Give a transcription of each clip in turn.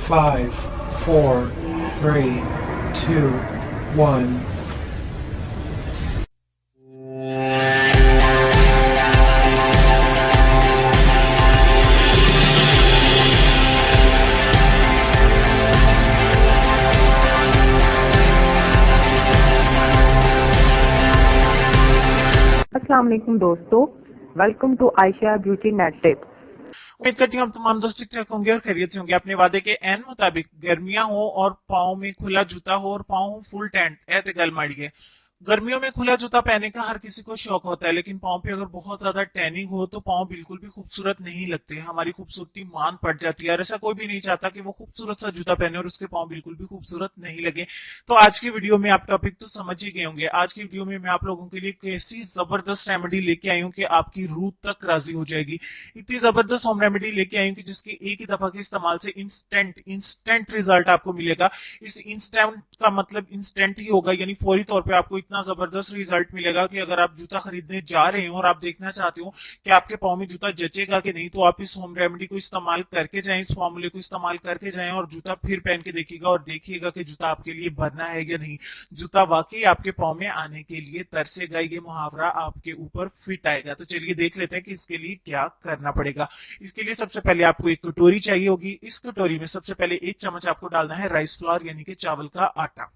5, 4, 3, 2, 1. अस्सलाम वालेकुम दोस्तों, welcome to Ayesha beauty net tip. उम्मीद करती हूँ हम तमाम दोस्त ठीक ठाक होंगे और खैरियत से होंगे। अपने वादे के एन मुताबिक गर्मियां हो और पाँव में खुला जूता हो और पाँव हो फुल टेंट ऐसे गल माड़ी है। गर्मियों में खुला जूता पहनने का हर किसी को शौक होता है, लेकिन पाँव पे अगर बहुत ज्यादा टैनिंग हो तो पाँव बिल्कुल भी खूबसूरत नहीं लगते, हमारी खूबसूरती मान पड़ जाती है। और ऐसा कोई भी नहीं चाहता कि वो खूबसूरत सा जूता पहने और उसके पाँव बिल्कुल भी खूबसूरत नहीं लगे। तो आज की वीडियो में आप टॉपिक तो समझ ही गए होंगे। आज की वीडियो में मैं आप लोगों के लिए कैसी जबरदस्त रेमेडी लेके आई हूँ कि आपकी रूह तक राजी हो जाएगी। इतनी जबरदस्त होम रेमेडी लेके आई हूँ कि जिसके एक ही दफा के इस्तेमाल से इंस्टेंट इंस्टेंट रिजल्ट आपको मिलेगा। इस इंस्टेंट का मतलब इंस्टेंट ही होगा, यानी फौरी तौर पे आपको इतना जबरदस्त रिजल्ट मिलेगा कि अगर आप जूता खरीदने जा रहे हो और आप देखना चाहते हो कि आपके पाँव में जूता जचेगा कि नहीं, तो आप इस होम रेमेडी को इस्तेमाल करके जाएं, इस फॉर्मूले को इस्तेमाल करके जाएं और जूता फिर पहन के देखिएगा और देखिएगा कि जूता आपके लिए बना है या नहीं। जूता वाकई आपके पाँव में आने के लिए तरसेगा, ये मुहावरा आपके ऊपर फिट आएगा। तो चलिए देख लेते हैं कि इसके लिए क्या करना पड़ेगा। इसके लिए सबसे पहले आपको एक कटोरी चाहिए होगी। इस कटोरी में सबसे पहले 1 चम्मच आपको डालना है राइस फ्लोर यानी कि चावल का आटा।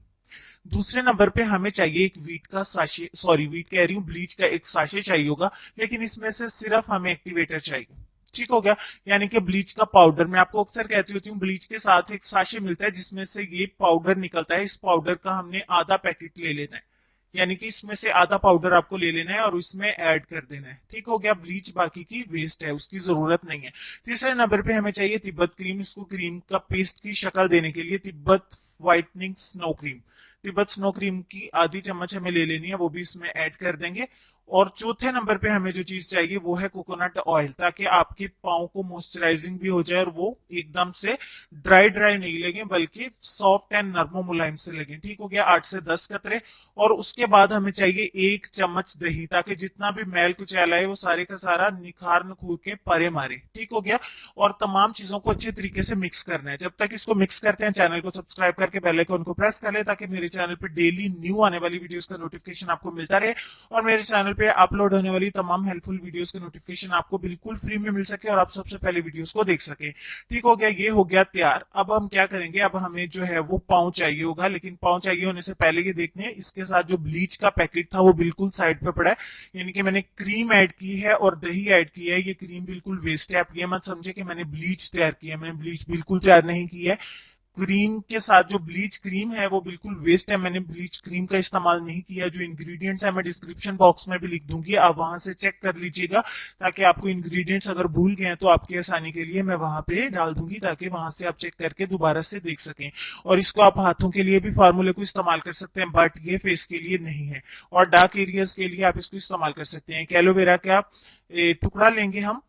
दूसरे नंबर पे हमें चाहिए एक वीट का साशे, सॉरी वीट कह रही हूँ, ब्लीच का एक साशे चाहिए होगा, लेकिन इसमें से सिर्फ हमें एक्टिवेटर चाहिए। ठीक हो गया, यानी कि ब्लीच का पाउडर। मैं आपको अक्सर कहती होती हूँ ब्लीच के साथ एक साशे मिलता है जिसमें से ये पाउडर निकलता है। इस पाउडर का हमने आधा पैकेट ले लेना है, यानी कि इसमें से आधा पाउडर आपको ले लेना है और उसमें ऐड कर देना है। ठीक हो गया, ब्लीच बाकी की वेस्ट है, उसकी जरूरत नहीं है। तीसरे नंबर पे हमें चाहिए तिब्बत क्रीम। इसको क्रीम का पेस्ट की शक्ल देने के लिए Tibet whitening snow cream, Tibet snow cream की आधी चम्मच हमें ले लेनी है, वो भी इसमें ऐड कर देंगे। और चौथे नंबर पे हमें जो चीज चाहिए वो है कोकोनट ऑयल, ताकि आपके पाँव को मॉइस्चराइजिंग भी हो जाए और वो एकदम से ड्राई ड्राई नहीं लगे बल्कि सॉफ्ट एंड नरमो मुलायम से लगे। ठीक हो गया, 8 से 10 कतरे। और उसके बाद हमें चाहिए 1 चम्मच दही, ताकि जितना भी मैल कुचैला है वो सारे का सारा निखार नखूर के परे मारे। ठीक हो गया, और तमाम चीजों को अच्छे तरीके से मिक्स करना है। जब तक इसको मिक्स करते हैं चैनल को सब्सक्राइब करके बेल आइकन को प्रेस कर ले, ताकि मेरे चैनल पे डेली न्यू आने वाली वीडियोस का नोटिफिकेशन आपको मिलता रहे और मेरे चैनल पे अपलोड होने वाली तमाम हेल्पफुल वीडियोस का नोटिफिकेशन आपको बिल्कुल फ्री में मिल सके और आप सबसे पहले वीडियोस को देख सके। ठीक हो गया, ये हो गया तैयार। अब हम क्या करेंगे, अब हमें जो है वो पाँव चाहिए होगा, लेकिन पाँव चाहिए होने से पहले ये देखने हैं इसके साथ जो ब्लीच का पैकेट था वो बिल्कुल साइड पे पड़ा है, यानी कि मैंने क्रीम ऐड की है और दही ऐड की है। ये क्रीम बिल्कुल वेस्ट है, आप ये मत समझे कि मैंने ब्लीच तैयार की है, मैंने ब्लीच बिल्कुल तैयार नहीं की है। क्रीम के साथ जो ब्लीच क्रीम है वो बिल्कुल वेस्ट है, मैंने ब्लीच क्रीम का इस्तेमाल नहीं किया। जो इंग्रेडिएंट्स है मैं डिस्क्रिप्शन बॉक्स में भी लिख दूंगी, आप वहां से चेक कर लीजिएगा, ताकि आपको इंग्रेडिएंट्स अगर भूल गए हैं तो आपकी आसानी के लिए मैं वहां पे डाल दूंगी, ताकि वहां से आप चेक करके दोबारा से देख सकें। और इसको आप हाथों के लिए भी फार्मूले को इस्तेमाल कर सकते हैं, बट ये फेस के लिए नहीं है। और डार्क एरियाज के लिए आप इसको इस्तेमाल कर सकते हैं। एलोवेरा का टुकड़ा लेंगे हम,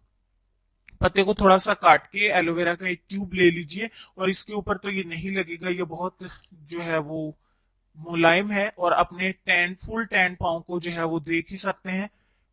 पत्ते को थोड़ा सा काट के एलोवेरा का एक ट्यूब ले लीजिए, और इसके ऊपर तो ये नहीं लगेगा, ये बहुत जो है वो मुलायम है और अपने टैन फुल टैन पाँव को जो है वो देख ही सकते हैं।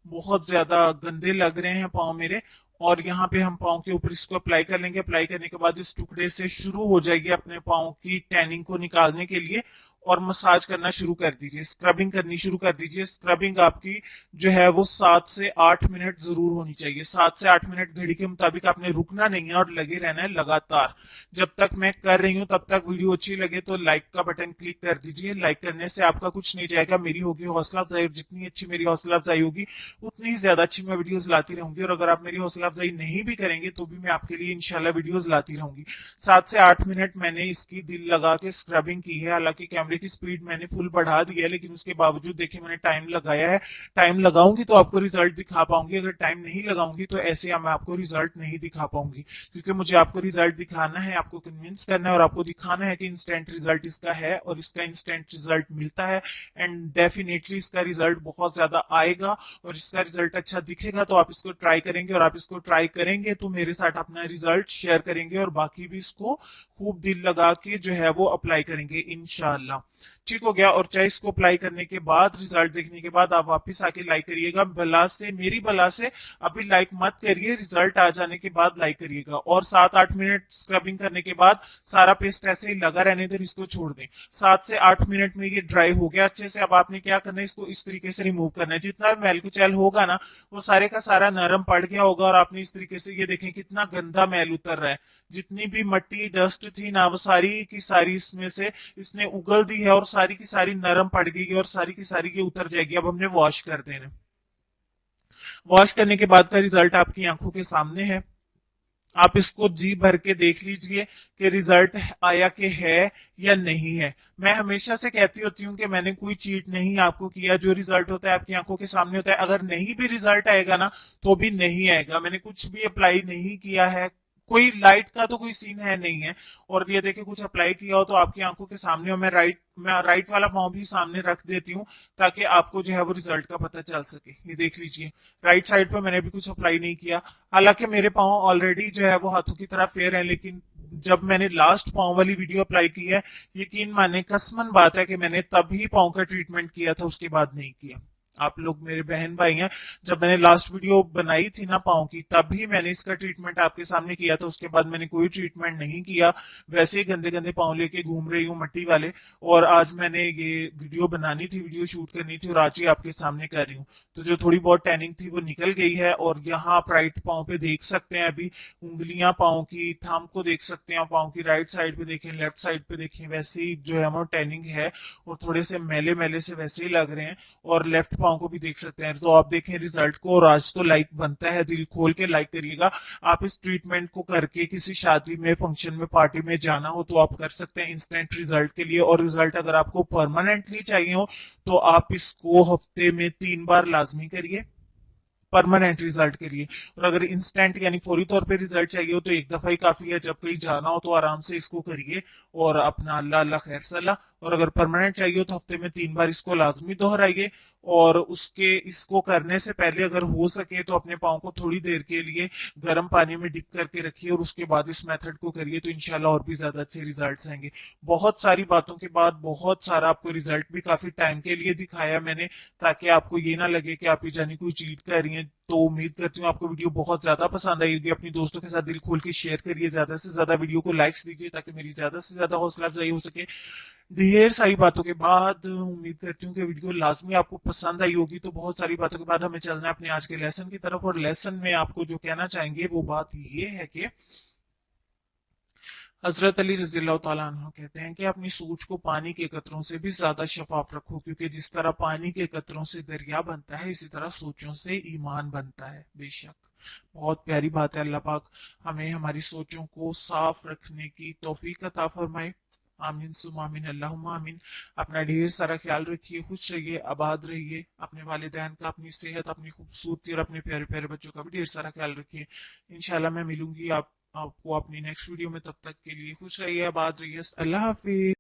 बहुत ज्यादा गंदे लग रहे हैं पाँव मेरे। और यहाँ पे हम पाँव के ऊपर इसको अप्लाई कर लेंगे। अप्लाई करने के बाद इस टुकड़े से शुरू हो जाएगी अपने पाँव की टैनिंग को निकालने के लिए, और मसाज करना शुरू कर दीजिए, स्क्रबिंग करनी शुरू कर दीजिए। स्क्रबिंग आपकी जो है वो 7 से 8 मिनट जरूर होनी चाहिए। 7 से 8 मिनट घड़ी के मुताबिक आपने रुकना नहीं है और लगे रहना है लगातार। जब तक मैं कर रही हूँ तब तक वीडियो अच्छी लगे तो लाइक का बटन क्लिक कर दीजिए। लाइक करने से आपका कुछ नहीं जाएगा, मेरी होगी हौसला अफजाई। जितनी अच्छी मेरी हौसला अफजाई होगी उतनी ही ज्यादा अच्छी मैं वीडियोस लाती रहूंगी। और अगर आप मेरी हौसला अफजाई नहीं भी करेंगे तो भी मैं आपके लिए इंशाल्लाह वीडियोस लाती रहूंगी। 7 से 8 मिनट मैंने इसकी दिल लगा के स्क्रबिंग की है। हालांकि कैमरे की स्पीड मैंने फुल बढ़ा दी है, लेकिन उसके बावजूद देखिए मैंने टाइम लगाया है। टाइम लगाऊंगी तो आपको रिजल्ट दिखा पाऊंगी, अगर टाइम नहीं लगाऊंगी तो ऐसे मैं आपको रिजल्ट नहीं दिखा पाऊंगी, क्योंकि मुझे आपको रिजल्ट दिखाना है, आपको कन्विंस करना है और आपको दिखाना है कि इंस्टेंट रिजल्ट इसका है और इसका इंस्टेंट रिजल्ट मिलता है। एंड डेफिनेटली इसका रिजल्ट बहुत ज्यादा आएगा और इसका रिजल्ट अच्छा दिखेगा तो आप इसको ट्राई करेंगे, और आप इसको ट्राई करेंगे तो मेरे साथ अपना रिजल्ट शेयर करेंगे और बाकी भी इसको खूब दिल लगा के जो है वो अप्लाई करेंगे इंशाल्लाह। ठीक हो गया। और चाहे इसको अप्लाई करने के बाद, रिजल्ट देखने के बाद आप वापस आके लाइक करिएगा। बला से, मेरी बला से अभी लाइक मत करिए, रिजल्ट आ जाने के बाद लाइक करिएगा। और 7-8 मिनट स्क्रबिंग करने के बाद सारा पेस्ट ऐसे ही लगा रहने दें, इसको छोड़ दें। 7 से 8 मिनट में ये ड्राई हो गया अच्छे से। अब आपने क्या करना है, इसको इस तरीके से रिमूव करना है। जितना मैल कुचैल होगा ना, वो सारे का सारा नरम पड़ गया होगा। और आपने इस तरीके से, ये देखें कितना गंदा मैल उतर रहा है। जितनी भी मट्टी डस्ट थी ना, वो सारी की सारी इसमें से इसने उगल दी है और सारी की सारी नरम पड़ गई और सारी की सारी ये उतर जाएगी। अब हमने वॉश कर देना। वॉश करने के बाद का रिजल्ट आपकी आंखों के सामने है। आप इसको जी भर के देख लीजिए कि रिजल्ट आया कि है या नहीं है। मैं हमेशा से कहती होती हूँ कि मैंने कोई चीट नहीं आपको किया। जो रिजल्ट होता है आपकी आंखों के सामने होता है। अगर नहीं भी रिजल्ट आएगा ना, तो भी नहीं आएगा। मैंने कुछ भी अप्लाई नहीं किया है, कोई लाइट का तो कोई सीन है नहीं है। और ये देखिए, कुछ अप्लाई किया हो तो आपकी आंखों के सामने हो। मैं राइट वाला पाँव भी सामने रख देती हूँ ताकि आपको जो है वो रिजल्ट का पता चल सके। ये देख लीजिए, राइट साइड पे मैंने भी कुछ अप्लाई नहीं किया। हालांकि मेरे पाँव ऑलरेडी जो है वो हाथों की तरह फेयर है, लेकिन जब मैंने लास्ट पाँव वाली वीडियो अप्लाई की है, यकीन माने, कसमन बात है कि मैंने तभी पाँव का ट्रीटमेंट किया था, उसके बाद नहीं किया। आप लोग मेरे बहन भाई हैं, जब मैंने लास्ट वीडियो बनाई थी ना पाँव की, तभी मैंने इसका ट्रीटमेंट आपके सामने किया था। उसके बाद मैंने कोई ट्रीटमेंट नहीं किया। वैसे ही गंदे गंदे पाँव लेके घूम रही हूँ मट्टी वाले। और आज मैंने ये वीडियो बनानी थी, वीडियो शूट करनी थी, और आज ही आपके सामने कर रही हूँ। तो जो थोड़ी बहुत टैनिंग थी वो निकल गई है। और यहाँ आप राइट पाँव पे देख सकते हैं, अभी उंगलियां पाँव की, थंब को देख सकते हैं। पाँव की राइट साइड पे देखें, लेफ्ट साइड पे देखें, वैसे ही जो है वो टैनिंग है। और थोड़े से मैले मैले से वैसे ही लग रहे हैं। और लेफ्ट पाँव को भी देख सकते हैं। तो आप देखें रिजल्ट को। और आज तो लाइक बनता है, दिल खोल के लाइक करिएगा। आप इस ट्रीटमेंट को करके किसी शादी में, फंक्शन में, पार्टी में जाना हो तो आप कर सकते हैं इंस्टेंट रिजल्ट के लिए। और रिजल्ट अगर आपको परमानेंटली चाहिए हो तो आप इसको हफ्ते में 3 बार लाजमी करिए परमानेंट रिजल्ट के लिए। और अगर इंस्टेंट यानी फौरी तौर पे रिजल्ट चाहिए हो तो एक दफा ही काफी है। जब कहीं जाना हो तो आराम से इसको करिए और अपना अल्लाह अल्लाह खैर सलाह। और अगर परमानेंट चाहिए हो तो हफ्ते में 3 बार इसको लाजमी दोहराइए। और इसको करने से पहले अगर हो सके तो अपने पाँव को थोड़ी देर के लिए गर्म पानी में डिप करके रखिए और उसके बाद इस मेथड को करिए, तो इंशाल्लाह और भी ज्यादा अच्छे रिजल्ट्स आएंगे। बहुत सारी बातों के बाद बहुत सारा आपको रिजल्ट भी काफी टाइम के लिए दिखाया मैंने, ताकि आपको ये ना लगे कि आप ये जानी कोई चीट कर रही हैं। तो उम्मीद करती हूँ आपको वीडियो बहुत ज्यादा पसंद आई होगी। अपनी दोस्तों के साथ दिल खोल के शेयर करिए, ज्यादा से ज्यादा वीडियो को लाइक्स दीजिए ताकि मेरी ज्यादा से ज्यादा हौसला अफजाई हो सके। ढेर सारी बातों के बाद उम्मीद करती हूँ कि वीडियो लाजमी आपको पसंद आई होगी। तो बहुत सारी बातों के बाद हमें चलना है अपने आज के लेसन की तरफ। और लेसन में आपको जो कहना चाहेंगे वो बात ये है कि हजरत अली रजी अल्लाह तआला अन्हु कहते हैं कि अपनी सोच को पानी के कतरों से भी ज्यादा शफाफ रखो, क्योंकि जिस तरह पानी के कतरों से दरिया बनता है, इसी तरह सोचों से ईमान बनता है। बेशक बहुत प्यारी बात है। अल्लाह पाक हमें हमारी सोचों को साफ रखने की तौफीक अता फरमाए। आमीन सुम आमीन, अल्लाहुम्मा आमीन। अपना ढेर सारा ख्याल रखिए, खुश रहिए, आबाद रहिए। अपने वालिदैन का, अपनी सेहत, अपनी खूबसूरती और अपने प्यारे प्यारे बच्चों का भी ढेर सारा ख्याल रखिए। इंशाल्लाह मैं मिलूंगी आपको अपनी नेक्स्ट वीडियो में। तब तक के लिए खुश रहिए, आबाद रहिए, अल्लाह हाफिज।